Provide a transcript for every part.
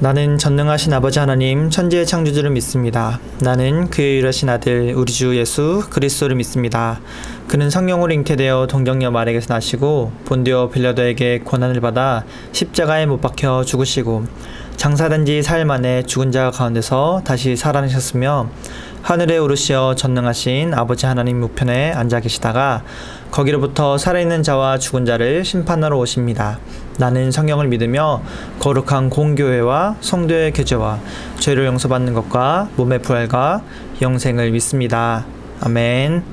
나는 전능하신 아버지 하나님 천지의 창조주를 믿습니다. 나는 그의 유일하신 아들 우리 주 예수 그리스도를 믿습니다. 그는 성령으로 잉태되어 동정녀 마리아에게서 나시고 본디오 빌라도에게 고난을 받아 십자가에 못 박혀 죽으시고 장사된 지 4일 만에 죽은 자 가운데서 다시 살아나셨으며 하늘에 오르시어 전능하신 아버지 하나님 우편에 앉아 계시다가 거기로부터 살아있는 자와 죽은 자를 심판하러 오십니다. 나는 성령을 믿으며 거룩한 공교회와 성도의 교제와 죄를 용서받는 것과 몸의 부활과 영생을 믿습니다. 아멘.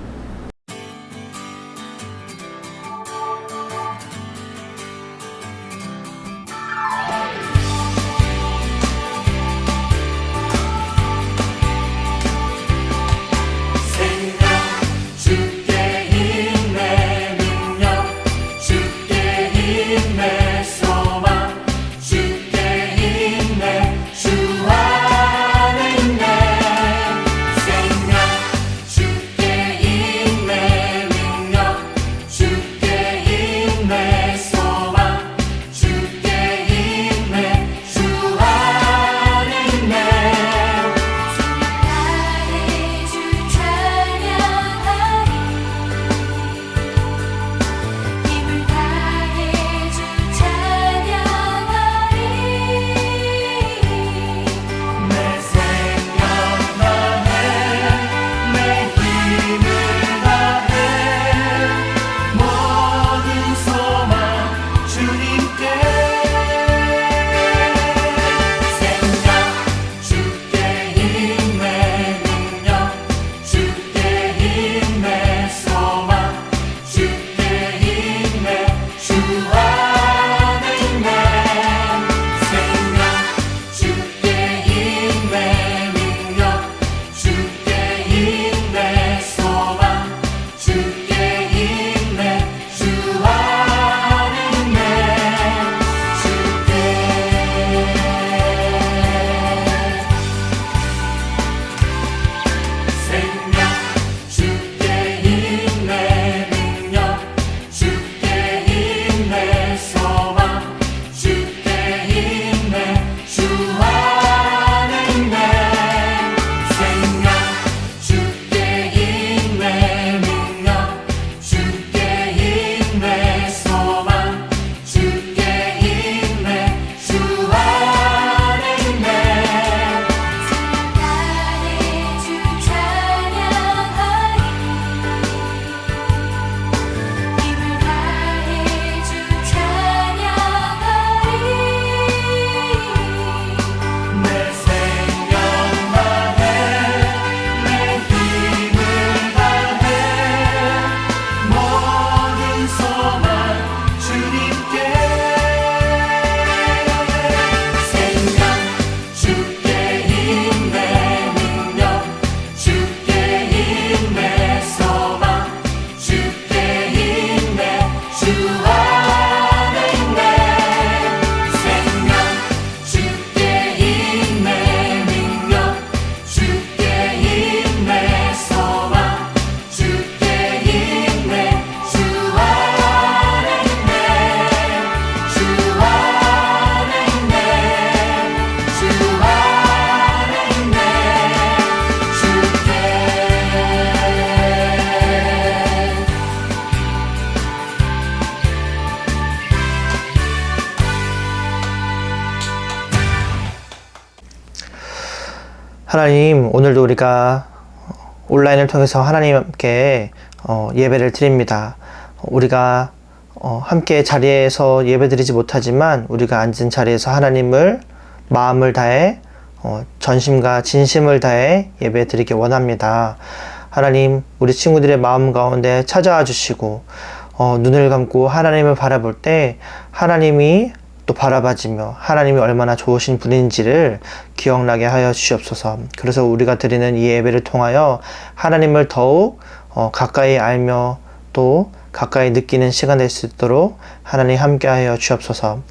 하나님, 오늘도 우리가 온라인을 통해서 하나님께 예배를 드립니다. 우리가 함께 자리에서 예배드리지 못하지만 우리가 앉은 자리에서 하나님을 마음을 다해 전심과 진심을 다해 예배드리기 원합니다. 하나님, 우리 친구들의 마음 가운데 찾아와 주시고 눈을 감고 하나님을 바라볼 때 하나님이 또 바라봐지며 하나님이 얼마나 좋으신 분인지를 기억나게 하여 주시옵소서. 그래서 우리가 드리는 이 예배를 통하여 하나님을 더욱 가까이 알며 또 가까이 느끼는 시간 될 수 있도록 하나님 함께 하여 주옵소서.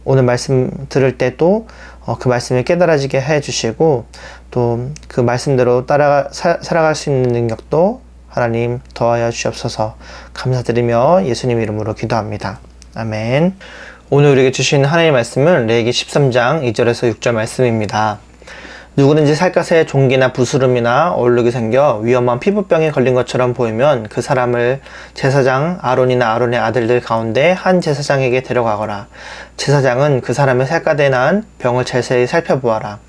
오늘 말씀 들을 때 또 그 말씀을 깨달아지게 해 주시고 또 그 말씀대로 살아갈 수 있는 능력도 하나님 더하여 주옵소서. 감사드리며 예수님 이름으로 기도합니다. 아멘. 오늘 우리에게 주신 하나님의 말씀은 레위기 13장 2절에서 6절 말씀입니다. 누구든지 살갗에 종기나 부스름이나 얼룩이 생겨 위험한 피부병에 걸린 것처럼 보이면 그 사람을 제사장 아론이나 아론의 아들들 가운데 한 제사장에게 데려가거라. 제사장은 그 사람의 살갗에 난 병을 자세히 살펴보아라.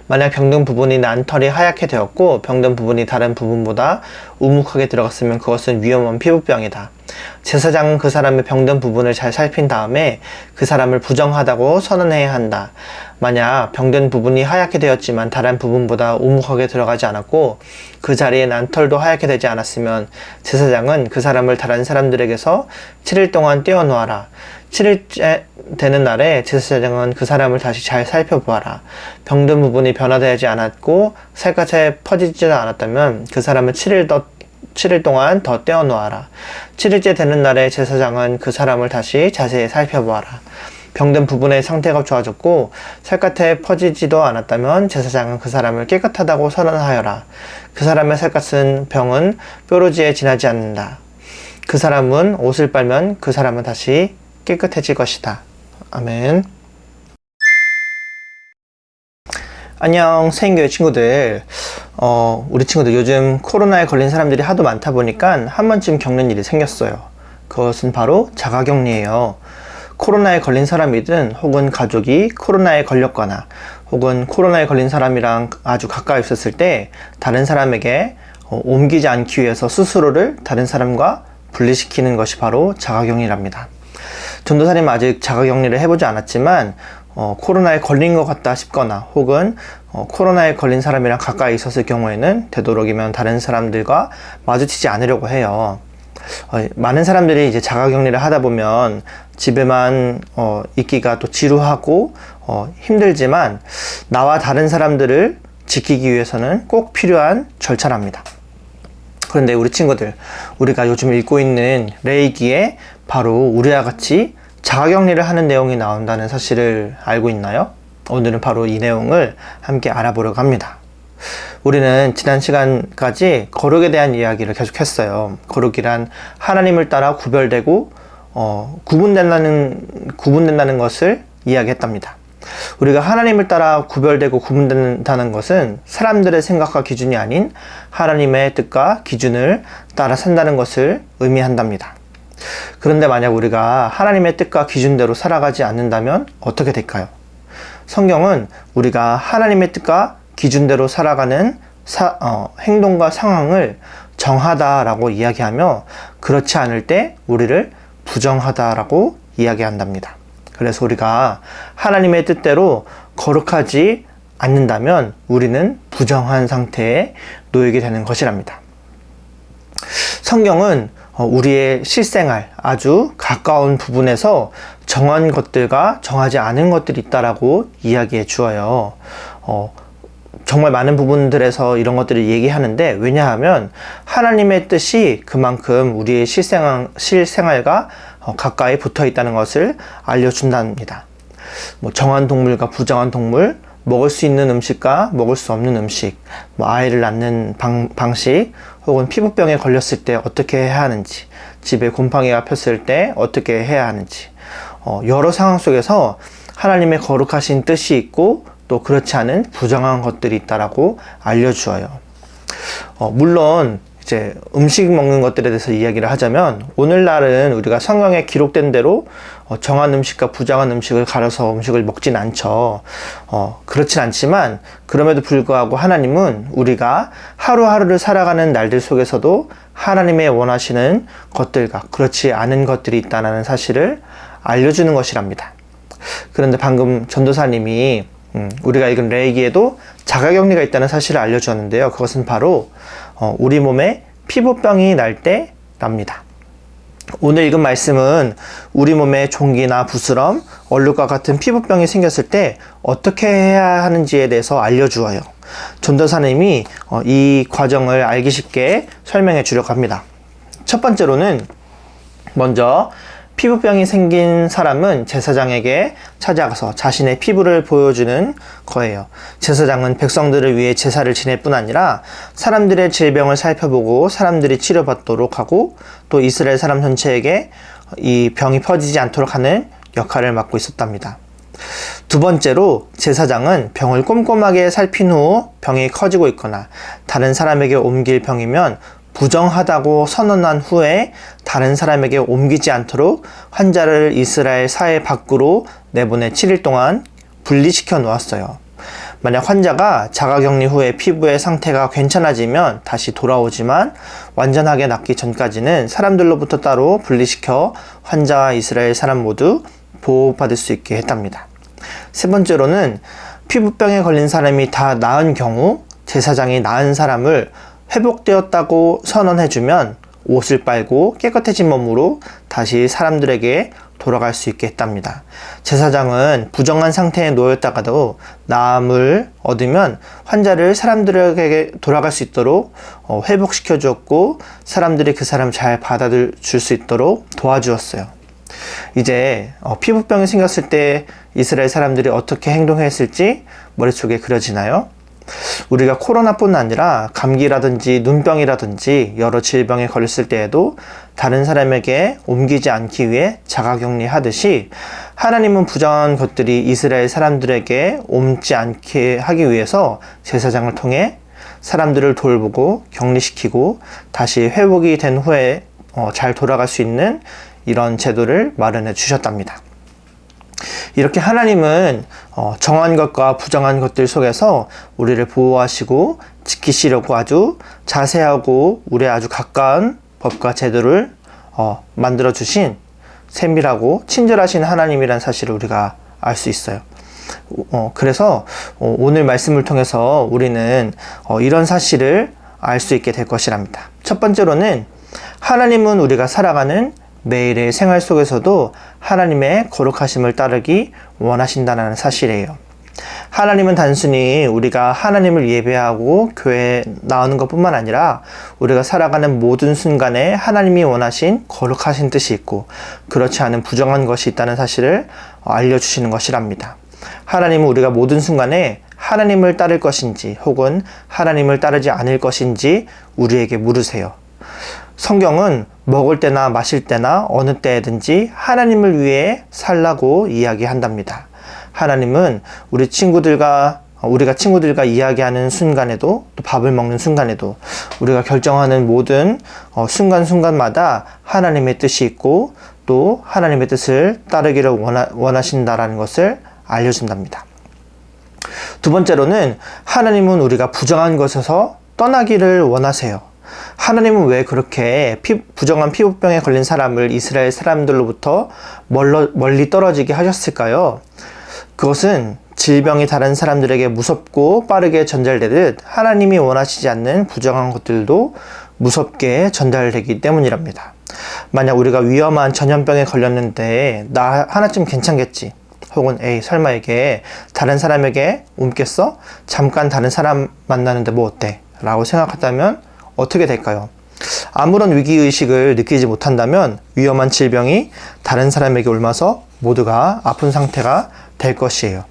만약 병든 부분이 난 털이 하얗게 되었고 병든 부분이 다른 부분보다 우묵하게 들어갔으면 그것은 위험한 피부병이다. 제사장은 그 사람의 병든 부분을 잘 살핀 다음에 그 사람을 부정하다고 선언해야 한다. 만약 병든 부분이 하얗게 되었지만 다른 부분보다 우묵하게 들어가지 않았고 그 자리에 난 털도 하얗게 되지 않았으면 제사장은 그 사람을 다른 사람들에게서 7일 동안 떼어놓아라. 7일째 되는 날에 제사장은 그 사람을 다시 잘 살펴보아라. 병든 부분이 변화되지 않았고 살갗에 퍼지지도 않았다면 그 사람을 7일 동안 더 떼어놓아라. 7일째 되는 날에 제사장은 그 사람을 다시 자세히 살펴보아라. 병든 부분의 상태가 좋아졌고 살갗에 퍼지지도 않았다면 제사장은 그 사람을 깨끗하다고 선언하여라. 그 사람의 살갗은 병은 뾰루지에 지나지 않는다. 그 사람은 옷을 빨면 그 사람은 다시 깨끗해질 것이다. 아멘. 안녕 세인교회 친구들. 우리 친구들 요즘 코로나에 걸린 사람들이 하도 많다 보니까 한 번쯤 겪는 일이 생겼어요. 그것은 바로 자가격리예요. 코로나에 걸린 사람이든 혹은 가족이 코로나에 걸렸거나 혹은 코로나에 걸린 사람이랑 아주 가까이 있었을 때 다른 사람에게 옮기지 않기 위해서 스스로를 다른 사람과 분리시키는 것이 바로 자가격리랍니다. 전도사님은 아직 자가격리를 해보지 않았지만 코로나에 걸린 것 같다 싶거나 혹은 코로나에 걸린 사람이랑 가까이 있었을 경우에는 되도록이면 다른 사람들과 마주치지 않으려고 해요. 많은 사람들이 이제 자가격리를 하다 보면 집에만 있기가 또 지루하고 힘들지만 나와 다른 사람들을 지키기 위해서는 꼭 필요한 절차랍니다. 그런데 우리 친구들, 우리가 요즘 읽고 있는 레위기에 바로 우리와 같이 자가격리를 하는 내용이 나온다는 사실을 알고 있나요? 오늘은 바로 이 내용을 함께 알아보려고 합니다. 우리는 지난 시간까지 거룩에 대한 이야기를 계속했어요. 거룩이란 하나님을 따라 구별되고 구분된다는 것을 이야기했답니다. 우리가 하나님을 따라 구별되고 구분된다는 것은 사람들의 생각과 기준이 아닌 하나님의 뜻과 기준을 따라 산다는 것을 의미한답니다. 그런데 만약 우리가 하나님의 뜻과 기준대로 살아가지 않는다면 어떻게 될까요? 성경은 우리가 하나님의 뜻과 기준대로 살아가는 행동과 상황을 정하다라고 이야기하며 그렇지 않을 때 우리를 부정하다라고 이야기한답니다. 그래서 우리가 하나님의 뜻대로 거룩하지 않는다면 우리는 부정한 상태에 놓이게 되는 것이랍니다. 성경은 우리의 실생활 아주 가까운 부분에서 정한 것들과 정하지 않은 것들이 있다라고 이야기해 주어요. 정말 많은 부분들에서 이런 것들을 얘기하는데 왜냐하면 하나님의 뜻이 그만큼 우리의 실생활과 가까이 붙어 있다는 것을 알려준답니다. 정한 동물과 부정한 동물, 먹을 수 있는 음식과 먹을 수 없는 음식, 아이를 낳는 방식, 혹은 피부병에 걸렸을 때 어떻게 해야 하는지, 집에 곰팡이가 폈을 때 어떻게 해야 하는지, 여러 상황 속에서 하나님의 거룩하신 뜻이 있고 또 그렇지 않은 부정한 것들이 있다라고 알려주어요. 물론 이제 음식 먹는 것들에 대해서 이야기를 하자면 오늘날은 우리가 성경에 기록된 대로 정한 음식과 부정한 음식을 가려서 음식을 먹진 않죠. 그렇진 않지만 그럼에도 불구하고 하나님은 우리가 하루하루를 살아가는 날들 속에서도 하나님의 원하시는 것들과 그렇지 않은 것들이 있다는 사실을 알려주는 것이랍니다. 그런데 방금 전도사님이 우리가 읽은 레위기에도 자가격리가 있다는 사실을 알려주었는데요. 그것은 바로 우리 몸에 피부병이 날 때 납니다. 오늘 읽은 말씀은 우리 몸에 종기나 부스럼, 얼룩과 같은 피부병이 생겼을 때 어떻게 해야 하는지에 대해서 알려주어요. 전도사님이 이 과정을 알기 쉽게 설명해 주려고 합니다. 첫 번째로는 먼저 피부병이 생긴 사람은 제사장에게 찾아가서 자신의 피부를 보여주는 거예요. 제사장은 백성들을 위해 제사를 지낼 뿐 아니라 사람들의 질병을 살펴보고 사람들이 치료받도록 하고 또 이스라엘 사람 전체에게 이 병이 퍼지지 않도록 하는 역할을 맡고 있었답니다. 두 번째로 제사장은 병을 꼼꼼하게 살핀 후 병이 커지고 있거나 다른 사람에게 옮길 병이면 부정하다고 선언한 후에 다른 사람에게 옮기지 않도록 환자를 이스라엘 사회 밖으로 내보내 7일 동안 분리시켜 놓았어요. 만약 환자가 자가격리 후에 피부의 상태가 괜찮아지면 다시 돌아오지만 완전하게 낫기 전까지는 사람들로부터 따로 분리시켜 환자와 이스라엘 사람 모두 보호받을 수 있게 했답니다. 세 번째로는 피부병에 걸린 사람이 다 나은 경우 제사장이 나은 사람을 회복되었다고 선언해주면 옷을 빨고 깨끗해진 몸으로 다시 사람들에게 돌아갈 수 있게 했답니다. 제사장은 부정한 상태에 놓였다가도 나음을 얻으면 환자를 사람들에게 돌아갈 수 있도록 회복시켜 주었고 사람들이 그 사람을 잘 받아줄 수 있도록 도와주었어요. 이제 피부병이 생겼을 때 이스라엘 사람들이 어떻게 행동했을지 머릿속에 그려지나요? 우리가 코로나뿐 아니라 감기라든지 눈병이라든지 여러 질병에 걸렸을 때에도 다른 사람에게 옮기지 않기 위해 자가격리 하듯이 하나님은 부정한 것들이 이스라엘 사람들에게 옮지 않게 하기 위해서 제사장을 통해 사람들을 돌보고 격리시키고 다시 회복이 된 후에 잘 돌아갈 수 있는 이런 제도를 마련해 주셨답니다. 이렇게 하나님은 정한 것과 부정한 것들 속에서 우리를 보호하시고 지키시려고 아주 자세하고 우리의 아주 가까운 법과 제도를 만들어 주신 세밀하고 친절하신 하나님이란 사실을 우리가 알 수 있어요. 그래서 오늘 말씀을 통해서 우리는 이런 사실을 알 수 있게 될 것이랍니다. 첫 번째로는 하나님은 우리가 살아가는 매일의 생활 속에서도 하나님의 거룩하심을 따르기 원하신다는 사실이에요. 하나님은 단순히 우리가 하나님을 예배하고 교회에 나오는 것뿐만 아니라 우리가 살아가는 모든 순간에 하나님이 원하신 거룩하신 뜻이 있고 그렇지 않은 부정한 것이 있다는 사실을 알려주시는 것이랍니다. 하나님은 우리가 모든 순간에 하나님을 따를 것인지 혹은 하나님을 따르지 않을 것인지 우리에게 물으세요. 성경은 먹을 때나 마실 때나 어느 때든지 하나님을 위해 살라고 이야기한답니다. 하나님은 우리가 친구들과 이야기하는 순간에도 또 밥을 먹는 순간에도 우리가 결정하는 모든 순간순간마다 하나님의 뜻이 있고 또 하나님의 뜻을 따르기를 원하신다라는 것을 알려준답니다. 두 번째로는 하나님은 우리가 부정한 것에서 떠나기를 원하세요. 하나님은 왜 그렇게 부정한 피부병에 걸린 사람을 이스라엘 사람들로부터 멀리 떨어지게 하셨을까요? 그것은 질병이 다른 사람들에게 무섭고 빠르게 전달되듯 하나님이 원하시지 않는 부정한 것들도 무섭게 전달되기 때문이랍니다. 만약 우리가 위험한 전염병에 걸렸는데 나 하나쯤 괜찮겠지 혹은 에이 설마 이게 다른 사람에게 옮겠어? 잠깐 다른 사람 만나는데 뭐 어때? 라고 생각한다면 어떻게 될까요? 아무런 위기의식을 느끼지 못한다면 위험한 질병이 다른 사람에게 옮아서 모두가 아픈 상태가 될 것이에요.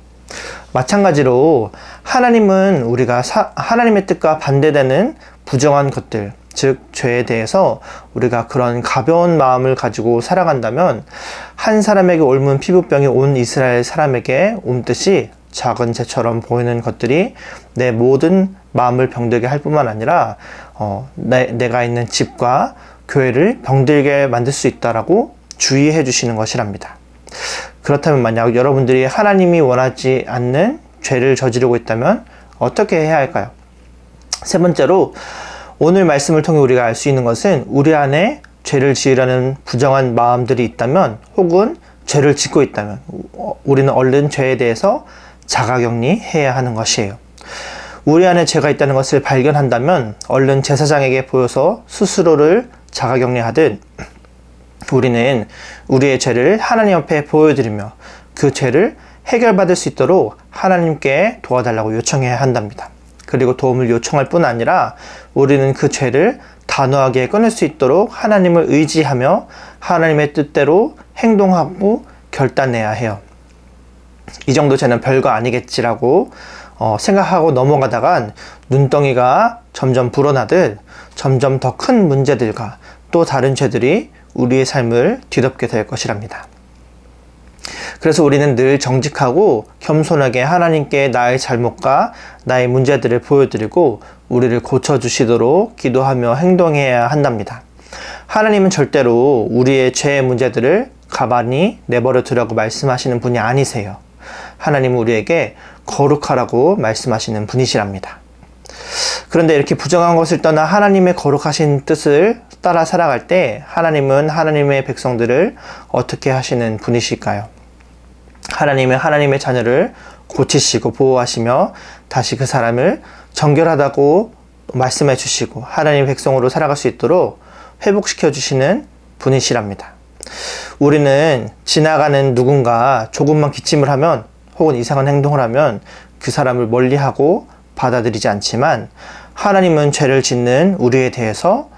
마찬가지로 하나님은 우리가 하나님의 뜻과 반대되는 부정한 것들, 즉 죄에 대해서 우리가 그런 가벼운 마음을 가지고 살아간다면 한 사람에게 옮은 피부병이 온 이스라엘 사람에게 옮듯이 작은 재처럼 보이는 것들이 내 모든 마음을 병들게 할 뿐만 아니라 내가 있는 집과 교회를 병들게 만들 수 있다라고 주의해 주시는 것이랍니다. 그렇다면 만약 여러분들이 하나님이 원하지 않는 죄를 저지르고 있다면 어떻게 해야 할까요? 세 번째로 오늘 말씀을 통해 우리가 알 수 있는 것은 우리 안에 죄를 지으려는 부정한 마음들이 있다면 혹은 죄를 짓고 있다면 우리는 얼른 죄에 대해서 자가격리해야 하는 것이에요. 우리 안에 죄가 있다는 것을 발견한다면 얼른 제사장에게 보여서 스스로를 자가격리하듯 우리는 우리의 죄를 하나님 앞에 보여드리며 그 죄를 해결받을 수 있도록 하나님께 도와달라고 요청해야 한답니다. 그리고 도움을 요청할 뿐 아니라 우리는 그 죄를 단호하게 끊을 수 있도록 하나님을 의지하며 하나님의 뜻대로 행동하고 결단해야 해요. 이 정도 죄는 별거 아니겠지라고 생각하고 넘어가다간 눈덩이가 점점 불어나듯 점점 더 큰 문제들과 또 다른 죄들이 우리의 삶을 뒤덮게 될 것이랍니다. 그래서 우리는 늘 정직하고 겸손하게 하나님께 나의 잘못과 나의 문제들을 보여드리고 우리를 고쳐주시도록 기도하며 행동해야 한답니다. 하나님은 절대로 우리의 죄의 문제들을 가만히 내버려 두라고 말씀하시는 분이 아니세요. 하나님은 우리에게 거룩하라고 말씀하시는 분이시랍니다. 그런데 이렇게 부정한 것을 떠나 하나님의 거룩하신 뜻을 따라 살아갈 때 하나님은 하나님의 백성들을 어떻게 하시는 분이실까요? 하나님은 하나님의 자녀를 고치시고 보호하시며 다시 그 사람을 정결하다고 말씀해 주시고 하나님의 백성으로 살아갈 수 있도록 회복시켜 주시는 분이시랍니다. 우리는 지나가는 누군가 조금만 기침을 하면 혹은 이상한 행동을 하면 그 사람을 멀리하고 받아들이지 않지만 하나님은 죄를 짓는 우리에 대해서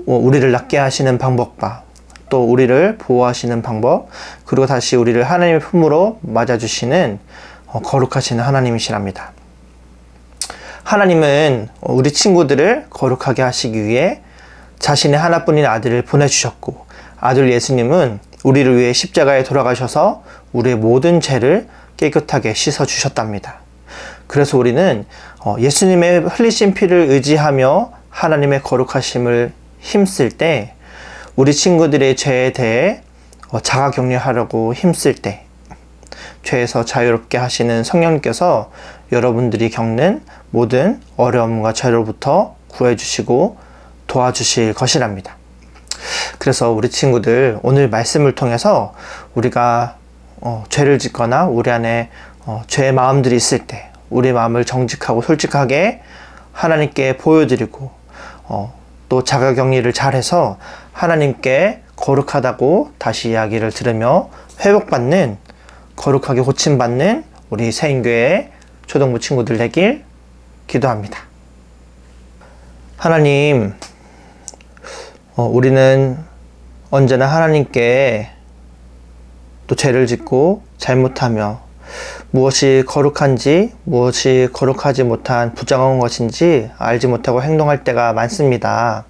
우리를 낫게 하시는 방법과 또 우리를 보호하시는 방법, 그리고 다시 우리를 하나님의 품으로 맞아주시는 거룩하신 하나님이시랍니다. 하나님은 우리 친구들을 거룩하게 하시기 위해 자신의 하나뿐인 아들을 보내주셨고, 아들 예수님은 우리를 위해 십자가에 돌아가셔서 우리의 모든 죄를 깨끗하게 씻어주셨답니다. 그래서 우리는 예수님의 흘리신 피를 의지하며 하나님의 거룩하심을 힘쓸 때, 우리 친구들의 죄에 대해 자가격리하려고 힘쓸 때, 죄에서 자유롭게 하시는 성령님께서 여러분들이 겪는 모든 어려움과 죄로부터 구해주시고 도와주실 것이랍니다. 그래서 우리 친구들, 오늘 말씀을 통해서 우리가 죄를 짓거나 우리 안에 죄의 마음들이 있을 때 우리 마음을 정직하고 솔직하게 하나님께 보여드리고 또 자가격리를 잘해서 하나님께 거룩하다고 다시 이야기를 들으며 회복받는, 거룩하게 고침받는 우리 새인교회 초등부 친구들 되길 기도합니다. 하나님, 우리는 언제나 하나님께 또 죄를 짓고 잘못하며 무엇이 거룩한지 무엇이 거룩하지 못한 부정한 것인지 알지 못하고 행동할 때가 많습니다.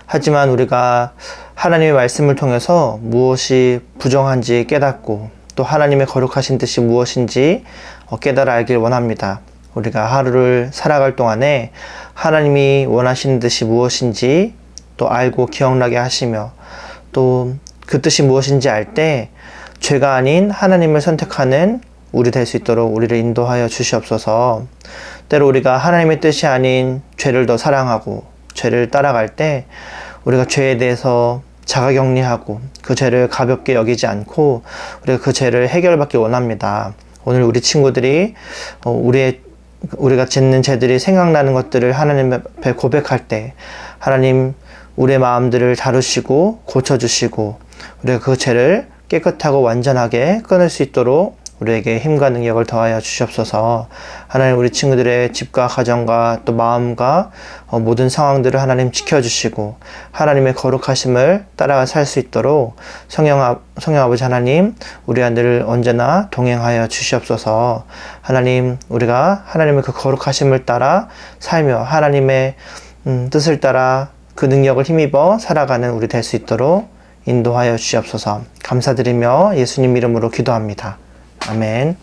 하지만 우리가 하나님의 말씀을 통해서 무엇이 부정한지 깨닫고 또 하나님의 거룩하신 뜻이 무엇인지 깨달아 알길 원합니다. 우리가 하루를 살아갈 동안에 하나님이 원하시는 뜻이 무엇인지 또 알고 기억나게 하시며 또 그 뜻이 무엇인지 알 때 죄가 아닌 하나님을 선택하는 우리 될 수 있도록 우리를 인도하여 주시옵소서. 때로 우리가 하나님의 뜻이 아닌 죄를 더 사랑하고 죄를 따라갈 때 우리가 죄에 대해서 자가격리하고 그 죄를 가볍게 여기지 않고 우리가 그 죄를 해결받기 원합니다. 오늘 우리 친구들이 우리가 짓는 죄들이 생각나는 것들을 하나님 앞에 고백할 때 하나님 우리의 마음들을 다루시고 고쳐주시고 우리가 그 죄를 깨끗하고 완전하게 끊을 수 있도록 우리에게 힘과 능력을 더하여 주시옵소서. 하나님 우리 친구들의 집과 가정과 또 마음과 모든 상황들을 하나님 지켜주시고 하나님의 거룩하심을 따라가 살 수 있도록 성령 아버지 하나님 우리 안들을 언제나 동행하여 주시옵소서. 하나님 우리가 하나님의 그 거룩하심을 따라 살며 하나님의 뜻을 따라 그 능력을 힘입어 살아가는 우리 될 수 있도록 인도하여 주시옵소서. 감사드리며 예수님 이름으로 기도합니다. 아멘.